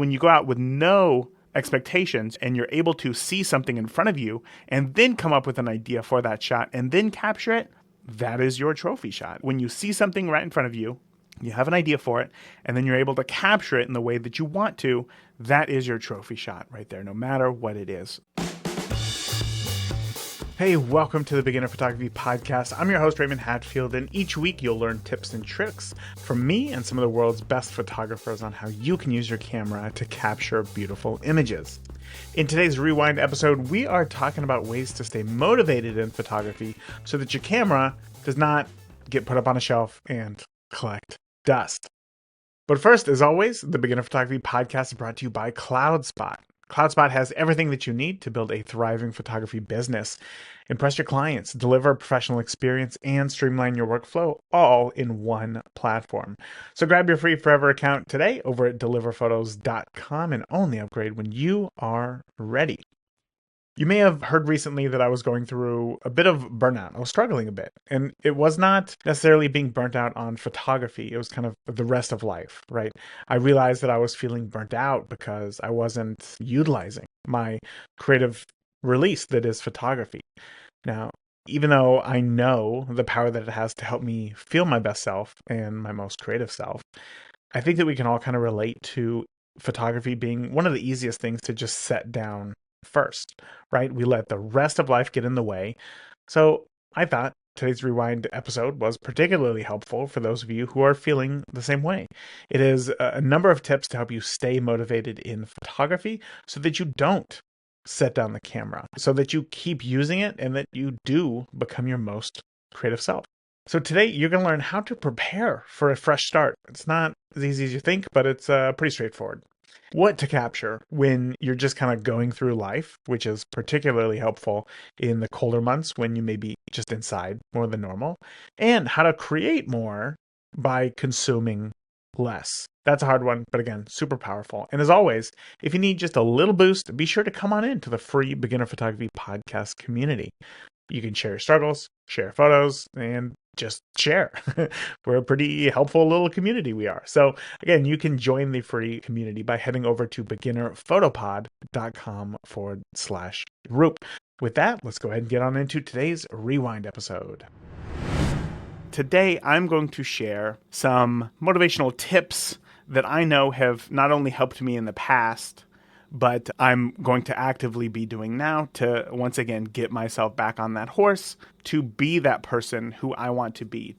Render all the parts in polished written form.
When you go out with no expectations and you're able to see something in front of you and then come up with an idea for that shot and then capture it, that is your trophy shot. When you see something right in front of you, you have an idea for it, and then you're able to capture it in the way that you want to, that is your trophy shot right there, no matter what it is. Hey, welcome to the Beginner Photography Podcast. I'm your host, Raymond Hatfield, and each week you'll learn tips and tricks from me and some of the world's best photographers on how you can use your camera to capture beautiful images. In today's Rewind episode, we are talking about ways to stay motivated in photography so that your camera does not get put up on a shelf and collect dust. But first, as always, the Beginner Photography Podcast is brought to you by CloudSpot. CloudSpot has everything that you need to build a thriving photography business, impress your clients, deliver a professional experience, and streamline your workflow all in one platform. So grab your free forever account today over at deliverphotos.com and only upgrade when you are ready. You may have heard recently that I was going through a bit of burnout. I was struggling a bit, and it was not necessarily being burnt out on photography. It was kind of the rest of life, right? I realized that I was feeling burnt out because I wasn't utilizing my creative release that is photography. Now, even though I know the power that it has to help me feel my best self and my most creative self, I think that we can all kind of relate to photography being one of the easiest things to just set down first, right? We let the rest of life get in the way. So I thought today's Rewind episode was particularly helpful for those of you who are feeling the same way. It is a number of tips to help you stay motivated in photography so that you don't set down the camera, so that you keep using it and that you do become your most creative self. So today you're going to learn how to prepare for a fresh start. It's not as easy as you think, but it's pretty straightforward. What to capture when you're just kind of going through life, which is particularly helpful in the colder months when you may be just inside more than normal, and how to create more by consuming less. That's a hard one, but again, super powerful. And as always, if you need just a little boost, be sure to come on in to the free Beginner Photography Podcast community. You can share your struggles, share photos, and just share. We're a pretty helpful little community we are. So again, you can join the free community by heading over to beginnerphotopod.com/group. With that, let's go ahead and get on into today's Rewind episode. Today, I'm going to share some motivational tips that I know have not only helped me in the past, but I'm going to actively be doing now to once again get myself back on that horse, to be that person who I want to be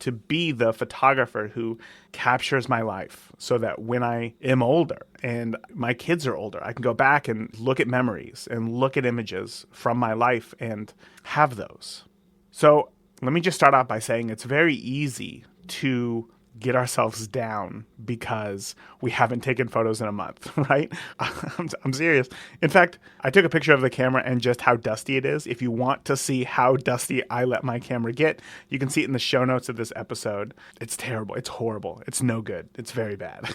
the photographer who captures my life so that when I am older and my kids are older, I can go back and look at memories and look at images from my life and have those. So let me just start off by saying it's very easy to get ourselves down because we haven't taken photos in a month, right? I'm serious. In fact, I took a picture of the camera and just how dusty it is. If you want to see how dusty I let my camera get, you can see it in the show notes of this episode. It's terrible. It's horrible. It's no good. It's very bad.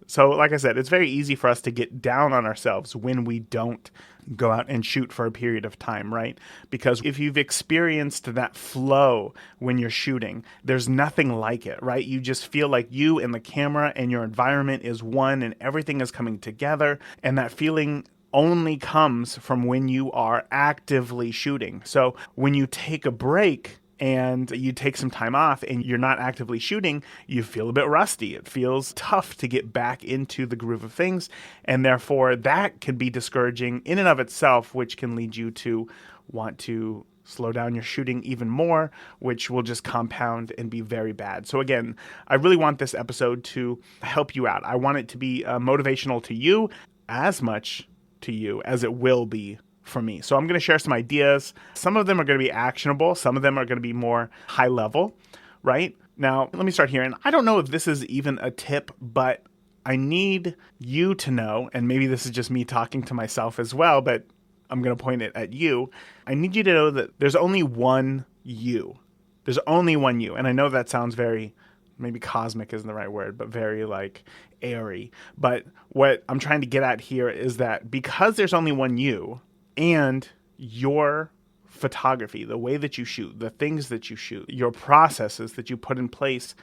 So like I said, it's very easy for us to get down on ourselves when we don't go out and shoot for a period of time, right? Because if you've experienced that flow when you're shooting, there's nothing like it, right? You just feel like you and the camera and your environment is one and everything is coming together. And that feeling only comes from when you are actively shooting. So when you take a break and you take some time off and you're not actively shooting, you feel a bit rusty. It feels tough to get back into the groove of things. And therefore, that can be discouraging in and of itself, which can lead you to want to slow down your shooting even more, which will just compound and be very bad. So again, I really want this episode to help you out. I want it to be motivational to you as much to you as it will be for me. So I'm going to share some ideas. Some of them are going to be actionable. Some of them are going to be more high level, right? Now, let me start here. And I don't know if this is even a tip, but I need you to know, and maybe this is just me talking to myself as well, but I'm going to point it at you. I need you to know that there's only one you. There's only one you. And I know that sounds very, maybe cosmic isn't the right word, but very like airy. But what I'm trying to get at here is that because there's only one you, and your photography, the way that you shoot, the things that you shoot, your processes that you put in place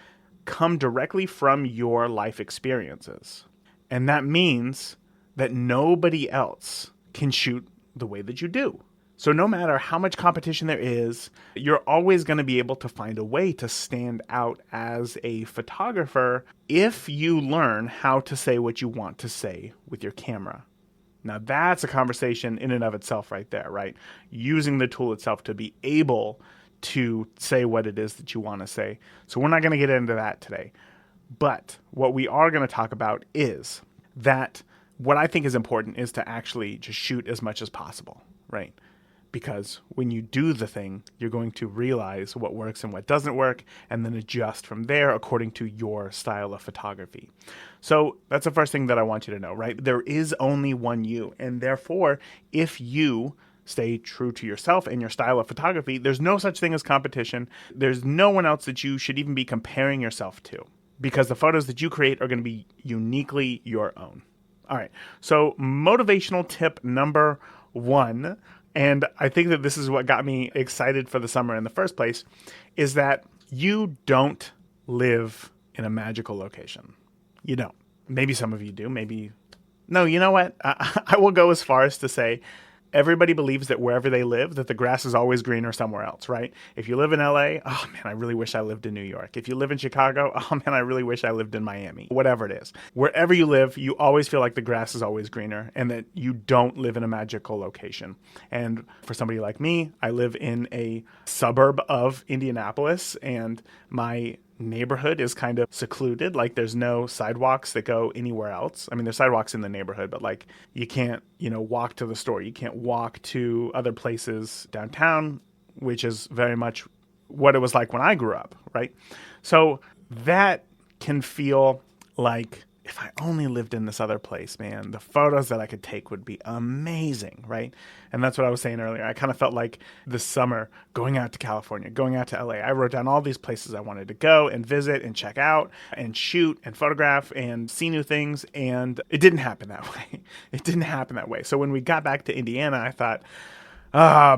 come directly from your life experiences. And that means that nobody else can shoot the way that you do. So no matter how much competition there is, you're always going to be able to find a way to stand out as a photographer if you learn how to say what you want to say with your camera. Now that's a conversation in and of itself right there, right? Using the tool itself to be able to say what it is that you want to say. So we're not going to get into that today. But what we are going to talk about is that what I think is important is to actually just shoot as much as possible, right? Because when you do the thing, you're going to realize what works and what doesn't work, and then adjust from there according to your style of photography. So that's the first thing that I want you to know, right? There is only one you, and therefore, if you stay true to yourself and your style of photography, there's no such thing as competition. There's no one else that you should even be comparing yourself to, because the photos that you create are going to be uniquely your own. All right, so motivational tip number 1, and I think that this is what got me excited for the summer in the first place, is that you don't live in a magical location. You don't. Maybe some of you do. Maybe. No, you know what? I will go as far as to say everybody believes that wherever they live, that the grass is always greener somewhere else, right? If you live in LA, oh man, I really wish I lived in New York. If you live in Chicago, oh man, I really wish I lived in Miami. Whatever it is. Wherever you live, you always feel like the grass is always greener and that you don't live in a magical location. And for somebody like me, I live in a suburb of Indianapolis, and my neighborhood is kind of secluded. Like there's no sidewalks that go anywhere else. I mean, there's sidewalks in the neighborhood, but like you can't, walk to the store. You can't walk to other places downtown, which is very much what it was like when I grew up, right? So that can feel like if I only lived in this other place, man, the photos that I could take would be amazing, right? And that's what I was saying earlier. I kind of felt like this summer going out to California, going out to LA, I wrote down all these places I wanted to go and visit and check out and shoot and photograph and see new things. And it didn't happen that way. It didn't happen that way. So when we got back to Indiana, I thought,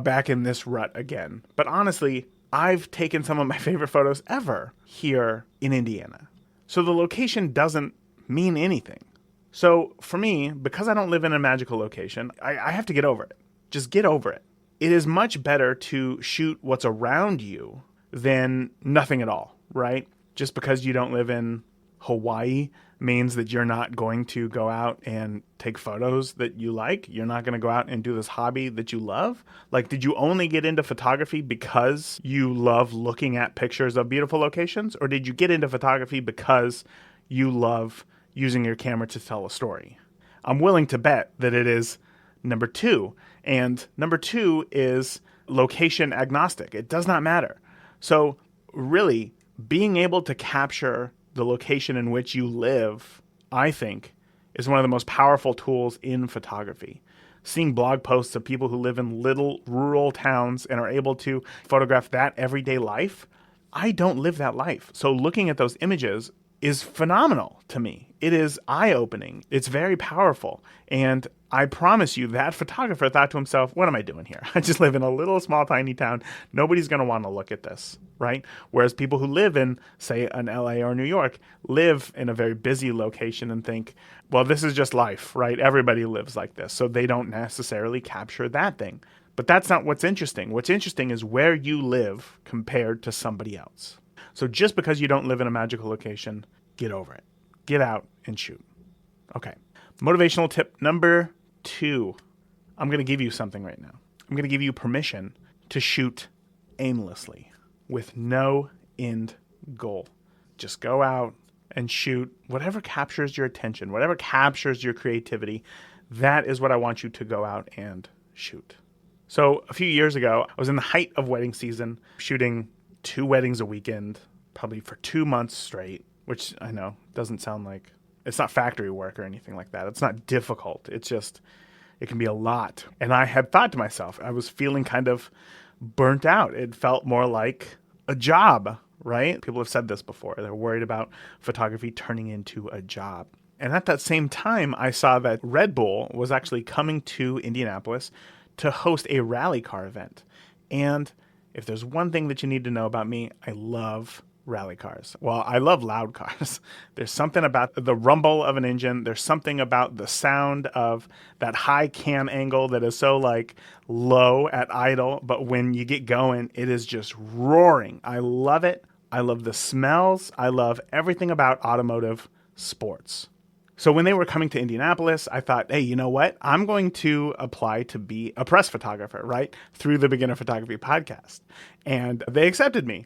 back in this rut again. But honestly, I've taken some of my favorite photos ever here in Indiana. So the location doesn't mean anything. So for me, because I don't live in a magical location, I have to get over it. Just get over it. It is much better to shoot what's around you than nothing at all, right? Just because you don't live in Hawaii means that you're not going to go out and take photos that you like. You're not going to go out and do this hobby that you love. Like, did you only get into photography because you love looking at pictures of beautiful locations? Or did you get into photography because you love using your camera to tell a story? I'm willing to bet that it is number 2. And number 2 is location agnostic. It does not matter. So really, being able to capture the location in which you live, I think, is one of the most powerful tools in photography. Seeing blog posts of people who live in little rural towns and are able to photograph that everyday life, I don't live that life. So looking at those images is phenomenal to me. It is eye-opening. It's very powerful. And I promise you that photographer thought to himself, what am I doing here? I just live in a little small tiny town. Nobody's going to want to look at this, right? Whereas people who live in, say, an LA or New York, live in a very busy location and think, well, this is just life, right? Everybody lives like this. So they don't necessarily capture that thing. But that's not what's interesting. What's interesting is where you live compared to somebody else. So just because you don't live in a magical location, get over it. Get out and shoot. Okay. Motivational tip number 2. I'm going to give you something right now. I'm going to give you permission to shoot aimlessly with no end goal. Just go out and shoot whatever captures your attention, whatever captures your creativity. That is what I want you to go out and shoot. So a few years ago, I was in the height of wedding season, shooting 2 weddings a weekend, probably for 2 months straight, which I know doesn't sound like, it's not factory work or anything like that. It's not difficult. It's just, it can be a lot. And I had thought to myself, I was feeling kind of burnt out. It felt more like a job, right? People have said this before. They're worried about photography turning into a job. And at that same time, I saw that Red Bull was actually coming to Indianapolis to host a rally car event. And if there's one thing that you need to know about me, I love rally cars. Well, I love loud cars. There's something about the rumble of an engine. There's something about the sound of that high cam angle that is so like low at idle, but when you get going, it is just roaring. I love it. I love the smells. I love everything about automotive sports. So when they were coming to Indianapolis, I thought, hey, you know what? I'm going to apply to be a press photographer, right? Through the Beginner Photography podcast. And they accepted me.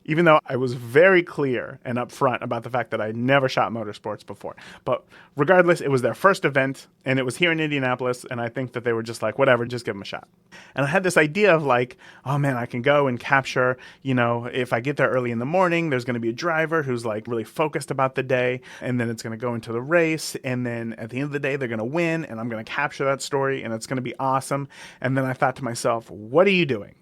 Even though I was very clear and upfront about the fact that I never shot motorsports before. But regardless, it was their first event, and it was here in Indianapolis, and I think that they were just like, whatever, just give them a shot. And I had this idea of like, oh man, I can go and capture, if I get there early in the morning, there's going to be a driver who's like really focused about the day, and then it's going to go into the race, and then at the end of the day, they're going to win, and I'm going to capture that story, and it's going to be awesome. And then I thought to myself, what are you doing?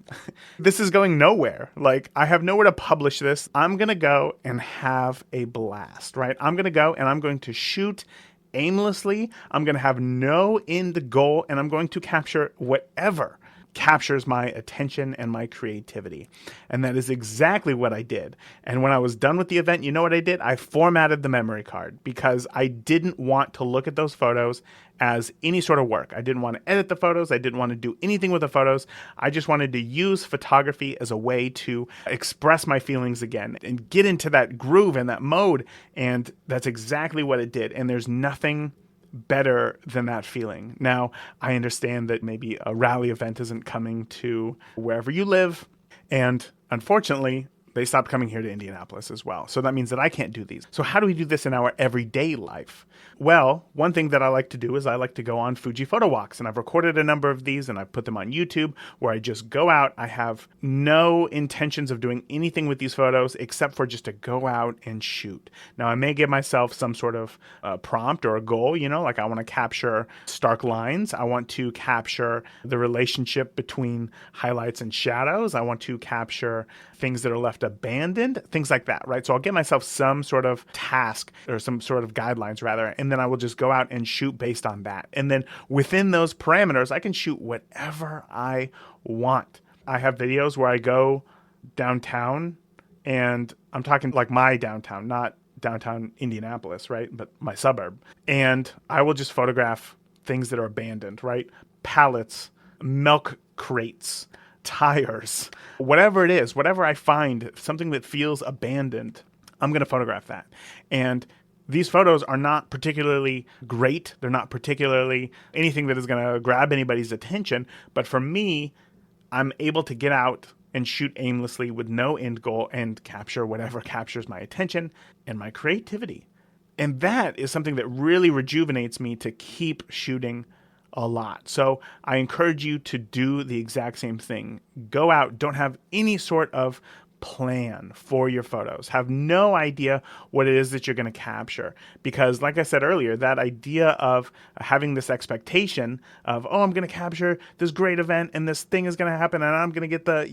This is going nowhere. Like, I have nowhere to publish this. I'm going to go and have a blast, right? I'm going to go and I'm going to shoot aimlessly. I'm going to have no end goal, and I'm going to capture whatever captures my attention and my creativity. And that is exactly what I did. And when I was done with the event, you know what I did? I formatted the memory card because I didn't want to look at those photos as any sort of work. I didn't want to edit the photos. I didn't want to do anything with the photos. I just wanted to use photography as a way to express my feelings again and get into that groove and that mode. And that's exactly what it did. And there's nothing better than that feeling. Now, I understand that maybe a rally event isn't coming to wherever you live, and unfortunately, they stopped coming here to Indianapolis as well. So that means that I can't do these. So how do we do this in our everyday life? Well, one thing that I like to do is I like to go on Fuji photo walks, and I've recorded a number of these and I've put them on YouTube where I just go out. I have no intentions of doing anything with these photos except for just to go out and shoot. Now, I may give myself some sort of prompt or a goal, like I want to capture stark lines. I want to capture the relationship between highlights and shadows. I want to capture things that are left abandoned, things like that, right? So I'll give myself some sort of task or some sort of guidelines rather, and then I will just go out and shoot based on that. And then within those parameters, I can shoot whatever I want. I have videos where I go downtown, and I'm talking like my downtown, not downtown Indianapolis, right? But my suburb. And I will just photograph things that are abandoned, right? Pallets, milk crates, tires, whatever it is, whatever I find, something that feels abandoned, I'm going to photograph that. And these photos are not particularly great. They're not particularly anything that is going to grab anybody's attention. But for me, I'm able to get out and shoot aimlessly with no end goal and capture whatever captures my attention and my creativity. And that is something that really rejuvenates me to keep shooting a lot. So I encourage you to do the exact same thing. Go out, don't have any sort of plan for your photos. Have no idea what it is that you're going to capture. Because like I said earlier, that idea of having this expectation of, oh, I'm going to capture this great event and this thing is going to happen and I'm going to get the,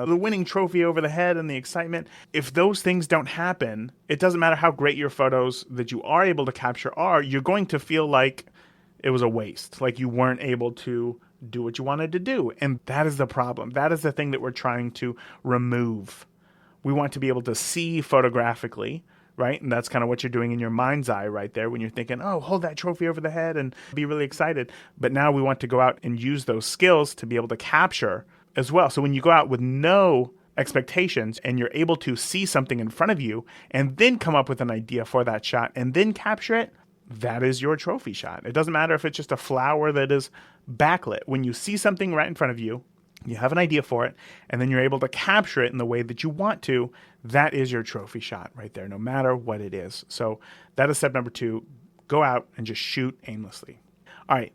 the winning trophy over the head and the excitement. If those things don't happen, it doesn't matter how great your photos that you are able to capture are, you're going to feel like it was a waste, like you weren't able to do what you wanted to do. And that is the problem. That is the thing that we're trying to remove. We want to be able to see photographically, right? And that's kind of what you're doing in your mind's eye right there when you're thinking, oh, hold that trophy over the head and be really excited. But now we want to go out and use those skills to be able to capture as well. So when you go out with no expectations and you're able to see something in front of you and then come up with an idea for that shot and then capture it, that is your trophy shot. It doesn't matter if it's just a flower that is backlit. When you see something right in front of you, you have an idea for it, and then you're able to capture it in the way that you want to, that is your trophy shot right there, no matter what it is. So that is step number 2. Go out and just shoot aimlessly. All right.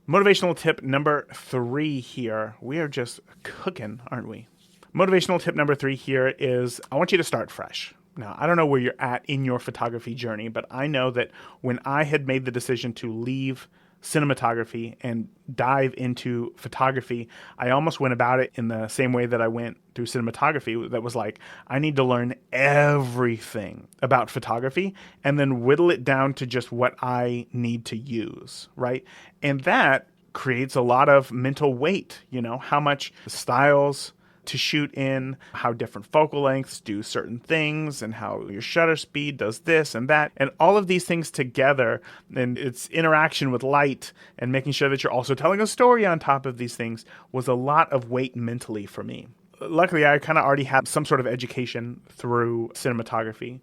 Motivational tip number 3 here. We are just cooking, aren't we? Motivational tip number 3 here is I want you to start fresh. Now, I don't know where you're at in your photography journey, but I know that when I had made the decision to leave cinematography and dive into photography, I almost went about it in the same way that I went through cinematography. That was like, I need to learn everything about photography and then whittle it down to just what I need to use, right? And that creates a lot of mental weight, how much styles, to shoot in, how different focal lengths do certain things, and how your shutter speed does this and that. And all of these things together, and its interaction with light and making sure that you're also telling a story on top of these things, was a lot of weight mentally for me. Luckily, I kind of already had some sort of education through cinematography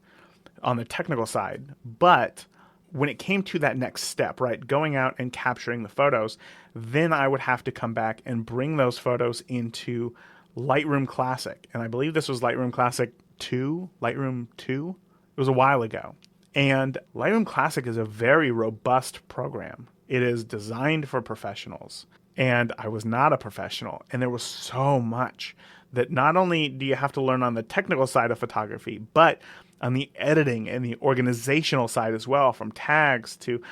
on the technical side. But when it came to that next step, right, going out and capturing the photos, then I would have to come back and bring those photos into Lightroom Classic. And I believe this was Lightroom Classic 2, Lightroom 2. It was a while ago. And Lightroom Classic is a very robust program. It is designed for professionals. And I was not a professional. And there was so much that not only do you have to learn on the technical side of photography, but on the editing and the organizational side as well, from tags to,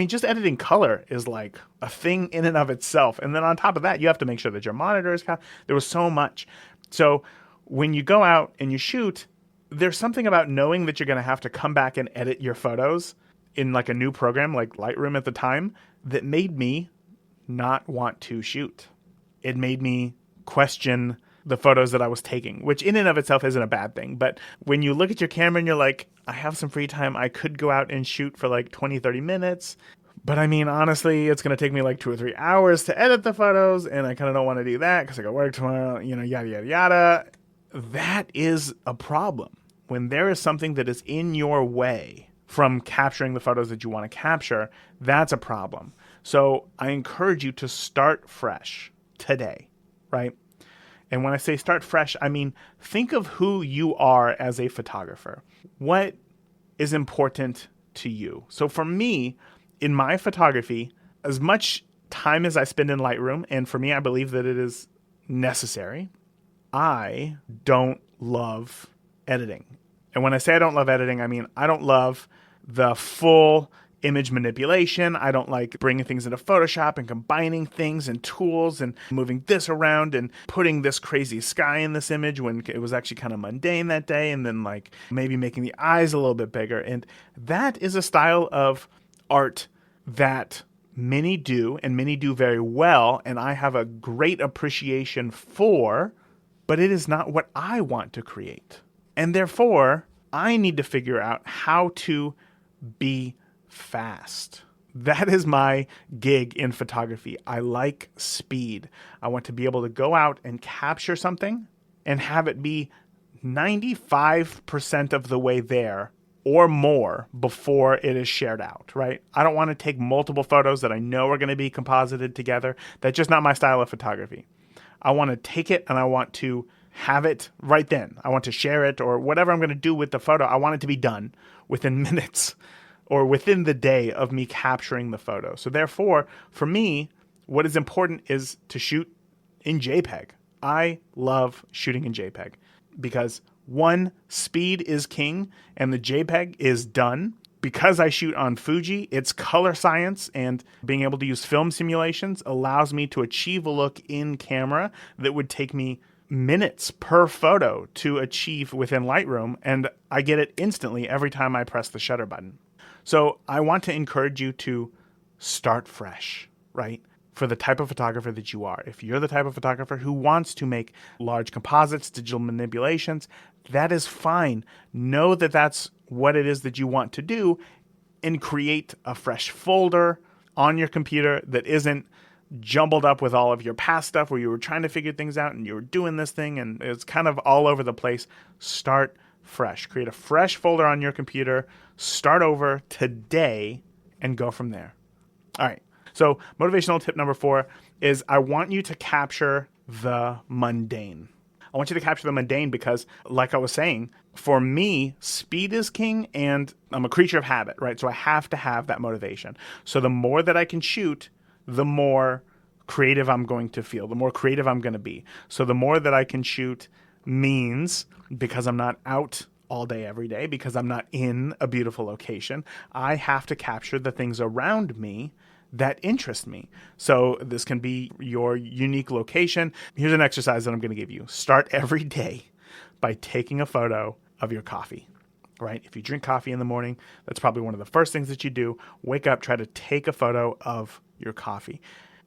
just editing color is like a thing in and of itself. And then on top of that, you have to make sure that your monitor is, there was so much. So when you go out and you shoot, there's something about knowing that you're going to have to come back and edit your photos in like a new program like Lightroom at the time that made me not want to shoot. It made me question the photos that I was taking, which in and of itself isn't a bad thing. But when you look at your camera and you're like, I have some free time, I could go out and shoot for like 20, 30 minutes. But honestly, it's going to take me like 2 or 3 hours to edit the photos. And I kind of don't want to do that because I got work tomorrow, yada, yada, yada. That is a problem. When there is something that is in your way from capturing the photos that you want to capture, that's a problem. So I encourage you to start fresh today, right? And when I say start fresh, think of who you are as a photographer. What is important to you? So for me, in my photography, as much time as I spend in Lightroom, and for me, I believe that it is necessary, I don't love editing. And when I say I don't love editing, I don't love the full image manipulation. I don't like bringing things into Photoshop and combining things and tools and moving this around and putting this crazy sky in this image when it was actually kind of mundane that day, and then like maybe making the eyes a little bit bigger. And that is a style of art that many do, and many do very well, and I have a great appreciation for, but it is not what I want to create. And therefore, I need to figure out how to be fast. That is my gig in photography. I like speed. I want to be able to go out and capture something and have it be 95% of the way there or more before it is shared out, right? I don't want to take multiple photos that I know are going to be composited together. That's just not my style of photography. I want to take it and I want to have it right then. I want to share it, or whatever I'm going to do with the photo. I want it to be done within minutes or within the day of me capturing the photo. So therefore, for me, what is important is to shoot in JPEG. I love shooting in JPEG because one, speed is king and the JPEG is done. Because I shoot on Fuji, it's color science, and being able to use film simulations allows me to achieve a look in camera that would take me minutes per photo to achieve within Lightroom, and I get it instantly every time I press the shutter button. So I want to encourage you to start fresh, right? For the type of photographer that you are. If you're the type of photographer who wants to make large composites, digital manipulations, that is fine. Know that that's what it is that you want to do, and create a fresh folder on your computer that isn't jumbled up with all of your past stuff where you were trying to figure things out and you were doing this thing and it's kind of all over the place. Start fresh. Create a fresh folder on your computer. Start over today and go from there. All right. So motivational tip number 4 is I want you to capture the mundane. I want you to capture the mundane because, like I was saying, for me, speed is king and I'm a creature of habit, right? So I have to have that motivation. So the more that I can shoot, the more creative I'm going to feel, the more creative I'm going to be. So the more that I can shoot means, because I'm not out all day, every day, because I'm not in a beautiful location, I have to capture the things around me that interest me. So this can be your unique location. Here's an exercise that I'm going to give you. Start every day by taking a photo of your coffee, right? If you drink coffee in the morning, that's probably one of the first things that you do. Wake up, try to take a photo of your coffee.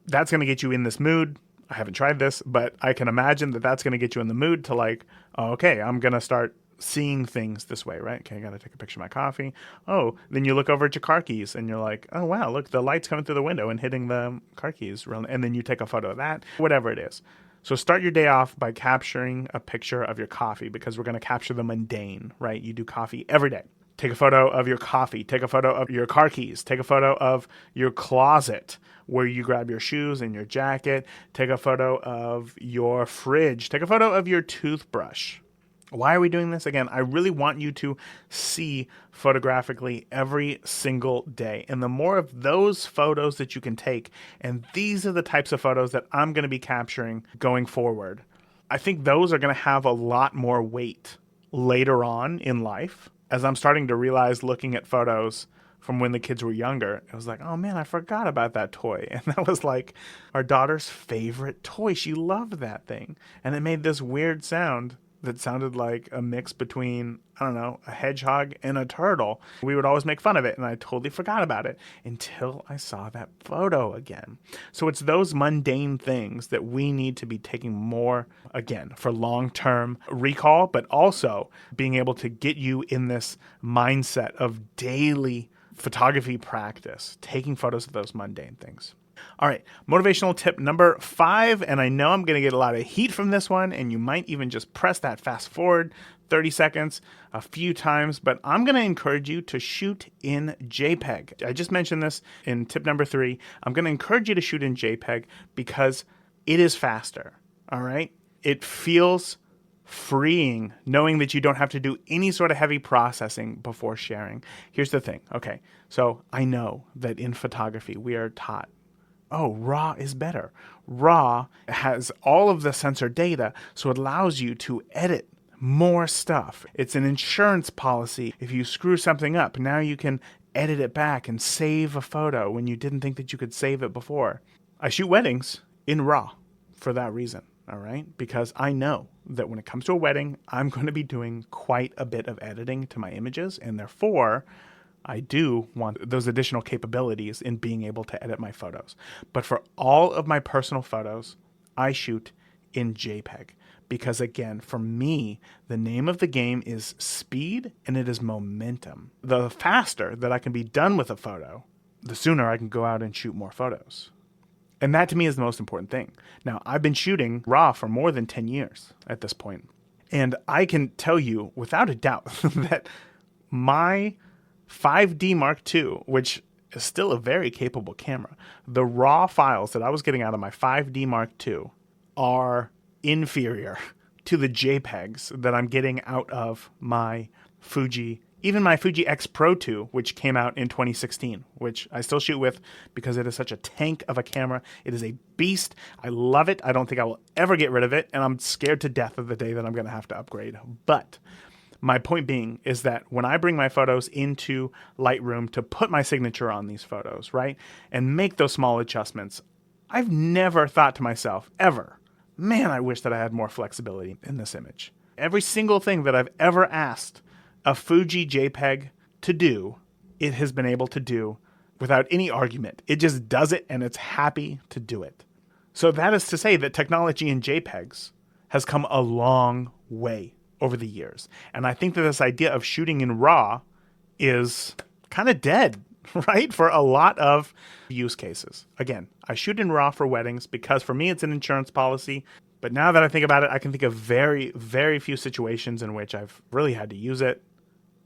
That's going to get you in this mood. I haven't tried this, but I can imagine that that's going to get you in the mood to like, oh, okay, I'm going to start seeing things this way, right? Okay, I got to take a picture of my coffee. Oh, then you look over at your car keys and you're like, oh, wow, look, the light's coming through the window and hitting the car keys. And then you take a photo of that, whatever it is. So start your day off by capturing a picture of your coffee, because we're going to capture the mundane, right? You do coffee every day. Take a photo of your coffee. Take a photo of your car keys. Take a photo of your closet where you grab your shoes and your jacket. Take a photo of your fridge. Take a photo of your toothbrush. Why are we doing this? Again, I really want you to see photographically every single day. And the more of those photos that you can take, and these are the types of photos that I'm going to be capturing going forward, I think those are going to have a lot more weight later on in life. As I'm starting to realize, looking at photos from when the kids were younger, it was like, oh man, I forgot about that toy. And that was like our daughter's favorite toy. She loved that thing. And it made this weird sound that sounded like a mix between, I don't know, a hedgehog and a turtle. We would always make fun of it, and I totally forgot about it until I saw that photo again. So it's those mundane things that we need to be taking more, again, for long-term recall, but also being able to get you in this mindset of daily photography practice, taking photos of those mundane things. All right, motivational tip number 5, and I know I'm going to get a lot of heat from this one, and you might even just press that fast forward 30 seconds a few times, but I'm going to encourage you to shoot in JPEG. I just mentioned this in tip number 3. I'm going to encourage you to shoot in JPEG because it is faster, all right? It feels freeing knowing that you don't have to do any sort of heavy processing before sharing. Here's the thing, okay? So I know that in photography we are taught, oh, RAW is better. RAW has all of the sensor data, so it allows you to edit more stuff. It's an insurance policy. If you screw something up, now you can edit it back and save a photo when you didn't think that you could save it before. I shoot weddings in RAW for that reason, all right? Because I know that when it comes to a wedding, I'm going to be doing quite a bit of editing to my images, and therefore I do want those additional capabilities in being able to edit my photos. But for all of my personal photos, I shoot in JPEG. Because again, for me, the name of the game is speed and it is momentum. The faster that I can be done with a photo, the sooner I can go out and shoot more photos. And that to me is the most important thing. Now, I've been shooting RAW for more than 10 years at this point. And I can tell you without a doubt that my 5D Mark II, which is still a very capable camera, the raw files that I was getting out of my 5D Mark II are inferior to the JPEGs that I'm getting out of my Fuji, even my Fuji X Pro 2, which came out in 2016, which I still shoot with because it is such a tank of a camera. It is a beast. I love it. I don't think I will ever get rid of it, and I'm scared to death of the day that I'm going to have to upgrade. But my point being is that when I bring my photos into Lightroom to put my signature on these photos, right, and make those small adjustments, I've never thought to myself, ever, man, I wish that I had more flexibility in this image. Every single thing that I've ever asked a Fuji JPEG to do, it has been able to do without any argument. It just does it, and it's happy to do it. So that is to say that technology in JPEGs has come a long way over the years. And I think that this idea of shooting in RAW is kind of dead, right? For a lot of use cases. Again, I shoot in RAW for weddings because for me it's an insurance policy. But now that I think about it, I can think of very, very few situations in which I've really had to use it.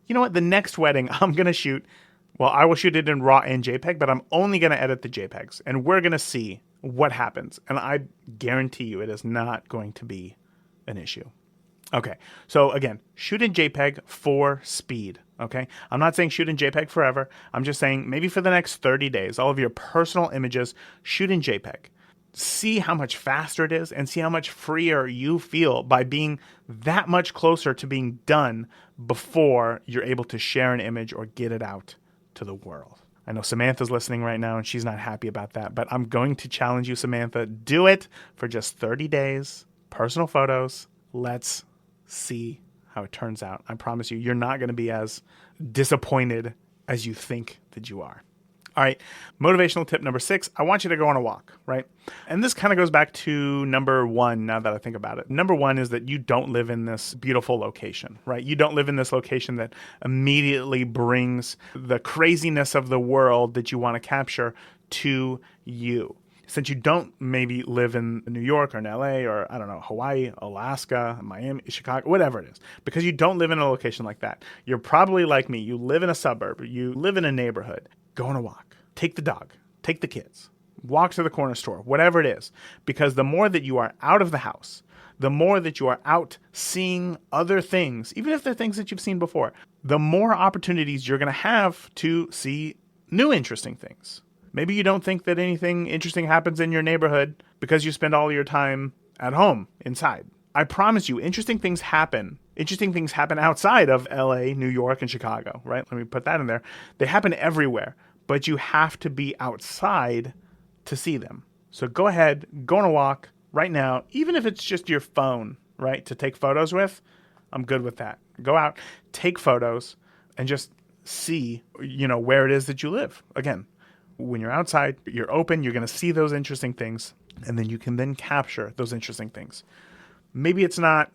You know what? The next wedding I'm going to shoot, well, I will shoot it in RAW and JPEG, but I'm only going to edit the JPEGs. And we're going to see what happens. And I guarantee you it is not going to be an issue. Okay, so again, shoot in JPEG for speed, okay? I'm not saying shoot in JPEG forever. I'm just saying maybe for the next 30 days, all of your personal images, shoot in JPEG. See how much faster it is and see how much freer you feel by being that much closer to being done before you're able to share an image or get it out to the world. I know Samantha's listening right now and she's not happy about that, but I'm going to challenge you, Samantha. Do it for just 30 days, personal photos. Let's see how it turns out. I promise you, you're not going to be as disappointed as you think that you are. All right, motivational tip number 6, I want you to go on a walk, right? And this kind of goes back to number 1 now that I think about it. Number 1 is that you don't live in this beautiful location, right? You don't live in this location that immediately brings the craziness of the world that you want to capture to you. Since you don't maybe live in New York or in LA or, I don't know, Hawaii, Alaska, Miami, Chicago, whatever it is, because you don't live in a location like that, you're probably like me. You live in a suburb, you live in a neighborhood. Go on a walk. Take the dog. Take the kids. Walk to the corner store, whatever it is. Because the more that you are out of the house, the more that you are out seeing other things, even if they're things that you've seen before, the more opportunities you're going to have to see new interesting things. Maybe you don't think that anything interesting happens in your neighborhood because you spend all your time at home, inside. I promise you, interesting things happen. Interesting things happen outside of LA, New York, and Chicago, right? Let me put that in there. They happen everywhere, but you have to be outside to see them. So go ahead, go on a walk right now, even if it's just your phone, right, to take photos with. I'm good with that. Go out, take photos, and just see, where it is that you live. Again, when you're outside, you're open, you're going to see those interesting things, and then you can then capture those interesting things. Maybe it's not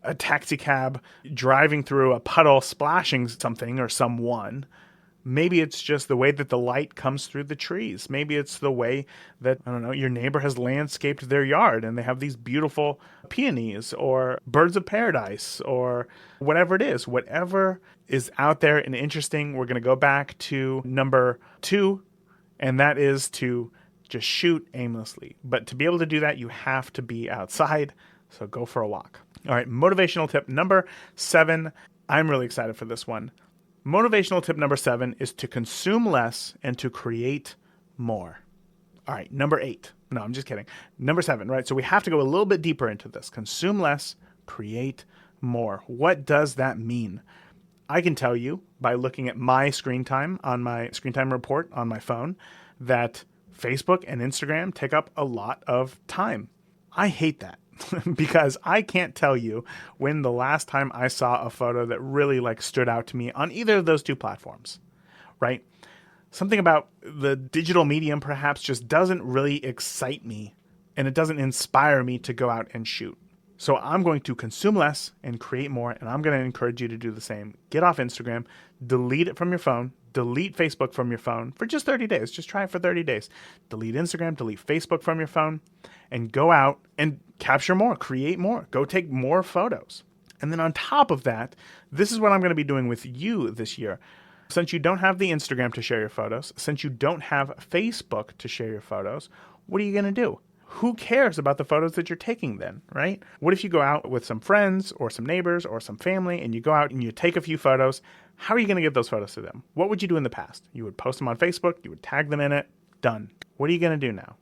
a taxi cab driving through a puddle splashing something or someone. Maybe it's just the way that the light comes through the trees. Maybe it's the way that, your neighbor has landscaped their yard and they have these beautiful peonies or birds of paradise or whatever it is. Whatever is out there and interesting, we're going to go back to number 2, and that is to just shoot aimlessly. But to be able to do that, you have to be outside. So go for a walk. All right, motivational tip number 7. I'm really excited for this one. Motivational tip number 7 is to consume less and to create more. All right, number 8. No, I'm just kidding. Number 7, right? So we have to go a little bit deeper into this. Consume less, create more. What does that mean? I can tell you by looking at my screen time on my screen time report on my phone that Facebook and Instagram take up a lot of time. I hate that. Because I can't tell you when the last time I saw a photo that really stood out to me on either of those 2 platforms, right? Something about the digital medium perhaps just doesn't really excite me, and it doesn't inspire me to go out and shoot. So I'm going to consume less and create more, and I'm going to encourage you to do the same. Get off Instagram, delete it from your phone, delete Facebook from your phone for just 30 days. Just try it for 30 days. Delete Instagram, delete Facebook from your phone, and go out and capture more, create more, go take more photos. And then on top of that, this is what I'm going to be doing with you this year. Since you don't have the Instagram to share your photos, since you don't have Facebook to share your photos, what are you going to do? Who cares about the photos that you're taking then, right? What if you go out with some friends or some neighbors or some family and you go out and you take a few photos? How are you going to give those photos to them? What would you do in the past? You would post them on Facebook, you would tag them in it, done. What are you going to do now?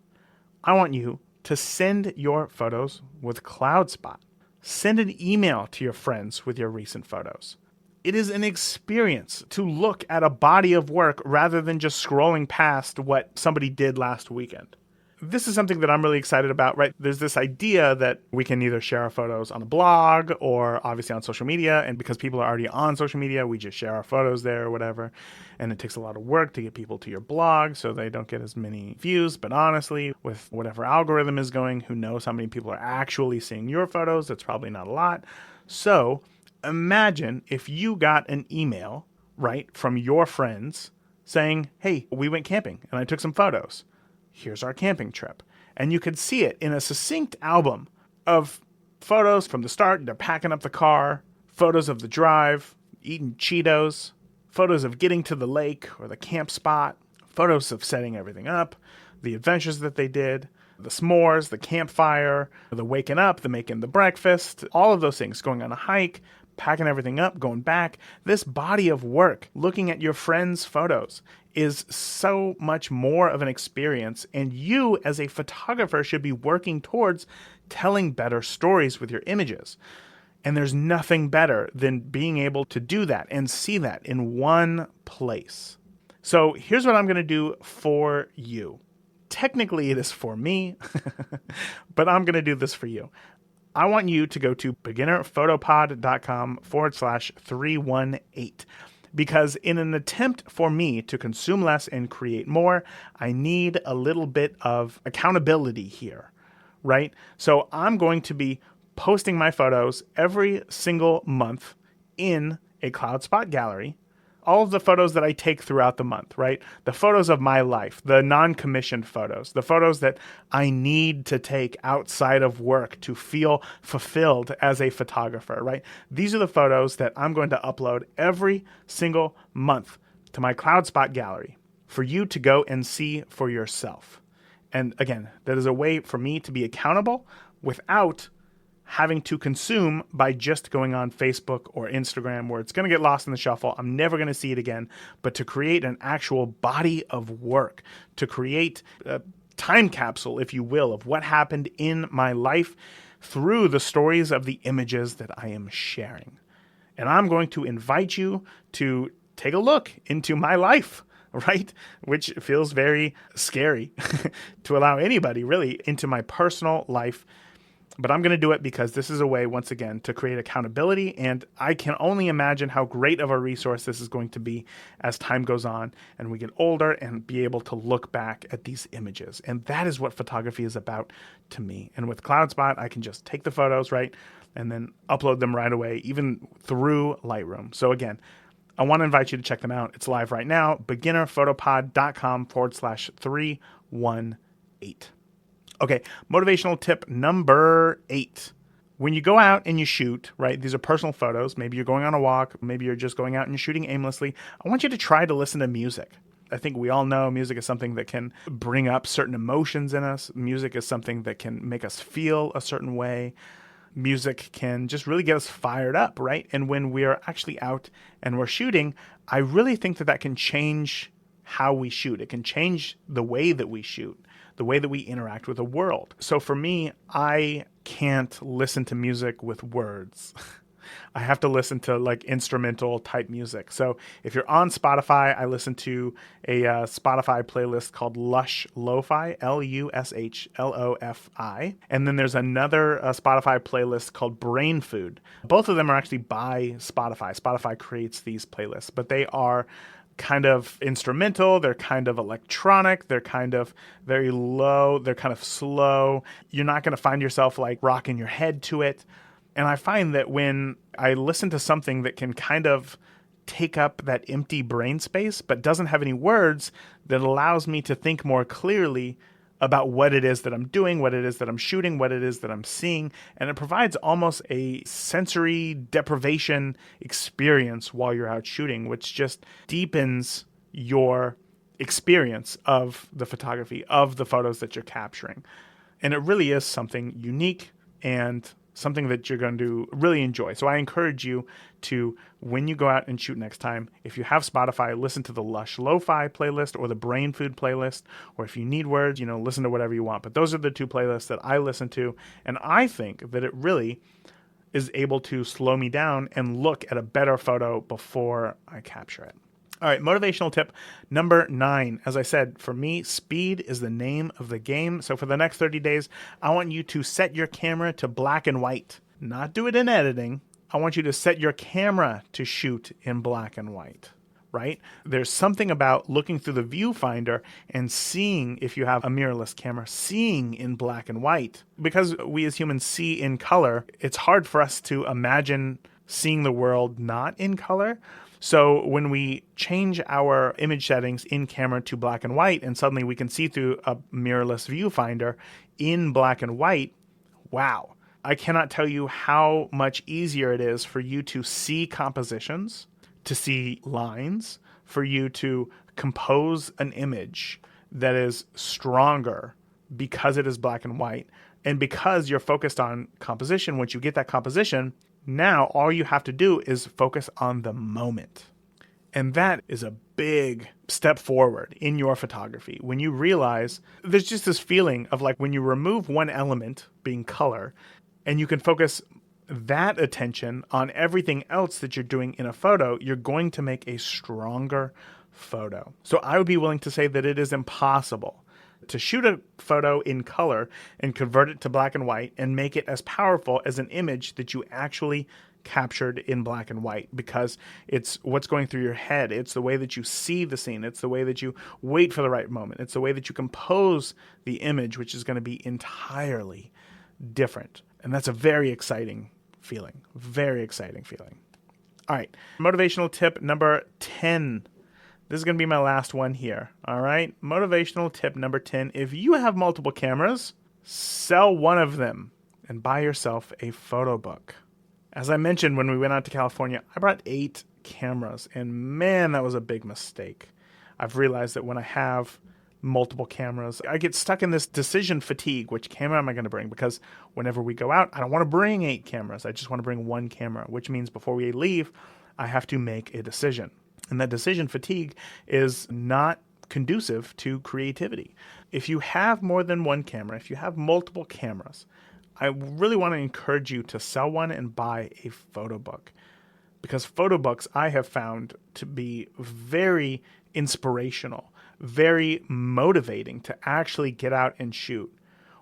I want you to send your photos with CloudSpot. Send an email to your friends with your recent photos. It is an experience to look at a body of work rather than just scrolling past what somebody did last weekend. This is something that I'm really excited about, right? There's this idea that we can either share our photos on a blog or obviously on social media. And because people are already on social media, we just share our photos there or whatever. And it takes a lot of work to get people to your blog so they don't get as many views. But honestly, with whatever algorithm is going, who knows how many people are actually seeing your photos? That's probably not a lot. So imagine if you got an email, right, from your friends saying, hey, we went camping and I took some photos. Here's our camping trip. And you could see it in a succinct album of photos from the start. They're packing up the car, photos of the drive, eating Cheetos, photos of getting to the lake or the camp spot, photos of setting everything up, the adventures that they did, the s'mores, the campfire, the waking up, the making the breakfast, all of those things, going on a hike, packing everything up, going back. This body of work, looking at your friends' photos, is so much more of an experience. And you, as a photographer, should be working towards telling better stories with your images. And there's nothing better than being able to do that and see that in one place. So here's what I'm going to do for you. Technically, it is for me, but I'm going to do this for you. I want you to go to beginnerphotopod.com/318. because in an attempt for me to consume less and create more, I need a little bit of accountability here, right? So I'm going to be posting my photos every single month in a cloud spot gallery. All of the photos that I take throughout the month, right? The photos of my life, the non-commissioned photos, the photos that I need to take outside of work to feel fulfilled as a photographer, right? These are the photos that I'm going to upload every single month to my cloud spot gallery for you to go and see for yourself. And again, that is a way for me to be accountable without having to consume by just going on Facebook or Instagram, where it's going to get lost in the shuffle. I'm never going to see it again. But to create an actual body of work, to create a time capsule, if you will, of what happened in my life through the stories of the images that I am sharing. And I'm going to invite you to take a look into my life, right? Which feels very scary to allow anybody really into my personal life. But I'm going to do it because this is a way, once again, to create accountability. And I can only imagine how great of a resource this is going to be as time goes on and we get older and be able to look back at these images. And that is what photography is about to me. And with CloudSpot, I can just take the photos, right, and then upload them right away, even through Lightroom. So again, I want to invite you to check them out. It's live right now, beginnerphotopod.com/318. Okay, motivational tip number 8. When you go out and you shoot, right, these are personal photos. Maybe you're going on a walk. Maybe you're just going out and you're shooting aimlessly. I want you to try to listen to music. I think we all know music is something that can bring up certain emotions in us. Music is something that can make us feel a certain way. Music can just really get us fired up, right? And when we're actually out and we're shooting, I really think that can change how we shoot. It can change the way that we shoot, the way that we interact with the world. So for me, I can't listen to music with words. I have to listen to like instrumental type music. So if you're on Spotify, I listen to a Spotify playlist called Lush Lo-Fi, Lushlofi. And then there's another Spotify playlist called Brain Food. Both of them are actually by Spotify. Spotify creates these playlists, but they are kind of instrumental, they're kind of electronic, they're kind of very low, they're kind of slow. You're not going to find yourself like rocking your head to it. And I find that when I listen to something that can kind of take up that empty brain space but doesn't have any words, that allows me to think more clearly about what it is that I'm doing, what it is that I'm shooting, what it is that I'm seeing. And it provides almost a sensory deprivation experience while you're out shooting, which just deepens your experience of the photography, of the photos that you're capturing. And it really is something unique and something that you're going to really enjoy. So I encourage you to, when you go out and shoot next time, if you have Spotify, listen to the Lush Lo-Fi playlist or the Brain Food playlist, or if you need words, listen to whatever you want. But those are the two playlists that I listen to, and I think that it really is able to slow me down and look at a better photo before I capture it. All right, motivational tip number 9. As I said, for me, speed is the name of the game. So for the next 30 days, I want you to set your camera to black and white. Not do it in editing. I want you to set your camera to shoot in black and white, right? There's something about looking through the viewfinder and seeing, if you have a mirrorless camera, seeing in black and white. Because we as humans see in color, it's hard for us to imagine seeing the world not in color. So when we change our image settings in camera to black and white, and suddenly we can see through a mirrorless viewfinder in black and white, wow. I cannot tell you how much easier it is for you to see compositions, to see lines, for you to compose an image that is stronger because it is black and white. And because you're focused on composition, once you get that composition, now all you have to do is focus on the moment. And that is a big step forward in your photography. When you realize there's just this feeling of like when you remove one element, being color, and you can focus that attention on everything else that you're doing in a photo, you're going to make a stronger photo. So I would be willing to say that it is impossible to shoot a photo in color and convert it to black and white and make it as powerful as an image that you actually captured in black and white, because it's what's going through your head. It's the way that you see the scene. It's the way that you wait for the right moment. It's the way that you compose the image, which is going to be entirely different. And that's a very exciting feeling. Very exciting feeling. All right. Motivational tip number 10. This is going to be my last one here. All right. Motivational tip number 10. If you have multiple cameras, sell one of them and buy yourself a photo book. As I mentioned, when we went out to California, I brought 8 cameras, and man, that was a big mistake. I've realized that when I have multiple cameras, I get stuck in this decision fatigue. Which camera am I going to bring? Because whenever we go out, I don't want to bring 8 cameras. I just want to bring one camera, which means before we leave, I have to make a decision. And that decision fatigue is not conducive to creativity. If you have more than one camera, if you have multiple cameras, I really want to encourage you to sell one and buy a photo book, because photo books I have found to be very inspirational, very motivating to actually get out and shoot.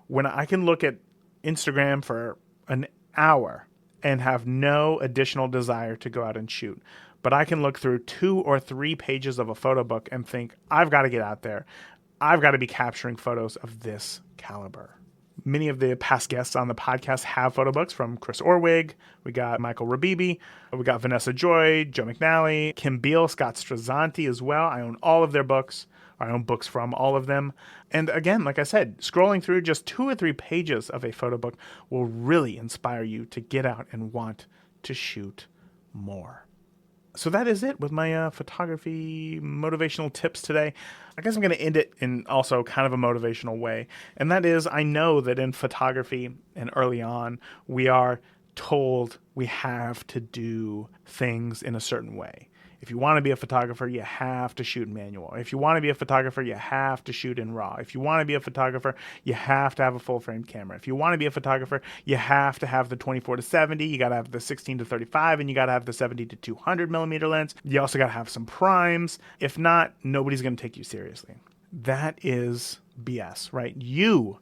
When I can look at Instagram for an hour and have no additional desire to go out and shoot, but I can look through 2 or 3 pages of a photo book and think, I've got to get out there. I've got to be capturing photos of this caliber. Many of the past guests on the podcast have photo books, from Chris Orwig. We got Michael Rabibi. We got Vanessa Joy, Joe McNally, Kim Beal, Scott Strazzanti as well. I own all of their books. I own books from all of them. And again, like I said, scrolling through just 2 or 3 pages of a photo book will really inspire you to get out and want to shoot more. So that is it with my photography motivational tips today. I guess I'm going to end it in also kind of a motivational way. And that is, I know that in photography and early on, we are told we have to do things in a certain way. If you want to be a photographer, you have to shoot manual. If you want to be a photographer, you have to shoot in RAW. If you want to be a photographer, you have to have a full frame camera. If you want to be a photographer, you have to have the 24 to 70. You got to have the 16 to 35, and you got to have the 70 to 200 millimeter lens. You also got to have some primes. If not, nobody's going to take you seriously. That is BS, right? You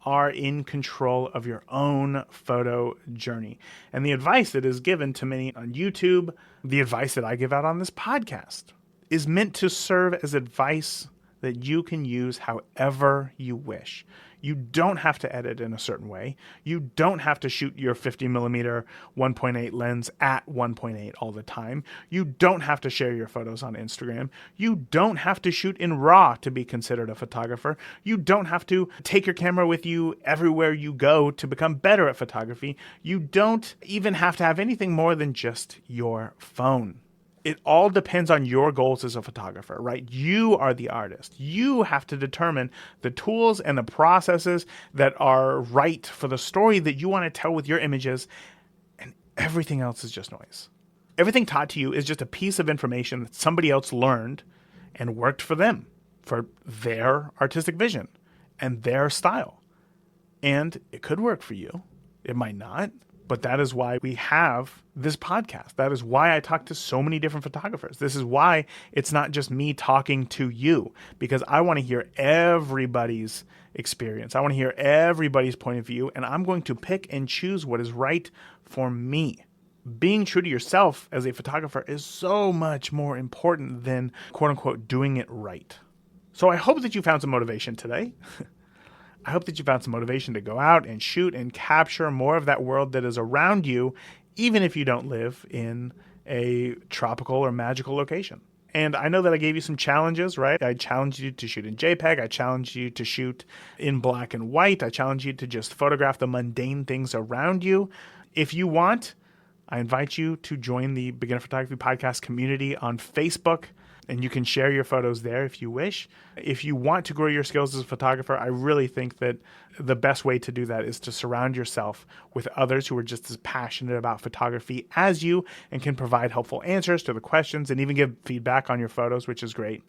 are in control of your own photo journey. And the advice that is given to many on YouTube, the advice that I give out on this podcast, is meant to serve as advice that you can use however you wish. You don't have to edit in a certain way. You don't have to shoot your 50 millimeter 1.8 lens at 1.8 all the time. You don't have to share your photos on Instagram. You don't have to shoot in RAW to be considered a photographer. You don't have to take your camera with you everywhere you go to become better at photography. You don't even have to have anything more than just your phone. It all depends on your goals as a photographer, right? You are the artist. You have to determine the tools and the processes that are right for the story that you want to tell with your images, and everything else is just noise. Everything taught to you is just a piece of information that somebody else learned and worked for them, for their artistic vision and their style. And it could work for you. It might not. But that is why we have this podcast. That is why I talk to so many different photographers. This is why it's not just me talking to you, because I want to hear everybody's experience. I want to hear everybody's point of view, and I'm going to pick and choose what is right for me. Being true to yourself as a photographer is so much more important than, quote unquote, doing it right. So I hope that you found some motivation today. I hope that you found some motivation to go out and shoot and capture more of that world that is around you, even if you don't live in a tropical or magical location. And I know that I gave you some challenges, right? I challenged you to shoot in JPEG. I challenged you to shoot in black and white. I challenged you to just photograph the mundane things around you. If you want, I invite you to join the Beginner Photography Podcast community on Facebook, and you can share your photos there if you wish. If you want to grow your skills as a photographer, I really think that the best way to do that is to surround yourself with others who are just as passionate about photography as you and can provide helpful answers to the questions and even give feedback on your photos, which is great.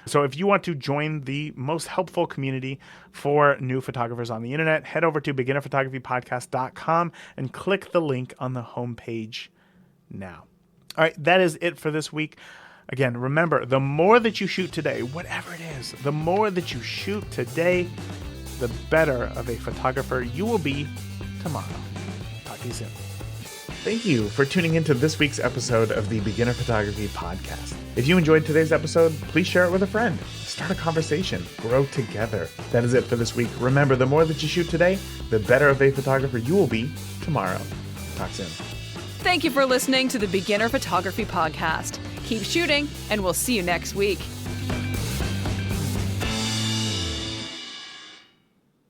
So if you want to join the most helpful community for new photographers on the internet, head over to beginnerphotographypodcast.com and click the link on the homepage now. All right, that is it for this week. Again, remember, the more that you shoot today, whatever it is, the more that you shoot today, the better of a photographer you will be tomorrow. Talk to you soon. Thank you for tuning into this week's episode of the Beginner Photography Podcast. If you enjoyed today's episode, please share it with a friend. Start a conversation. Grow together. That is it for this week. Remember, the more that you shoot today, the better of a photographer you will be tomorrow. Talk soon. Thank you for listening to the Beginner Photography Podcast. Keep shooting, and we'll see you next week.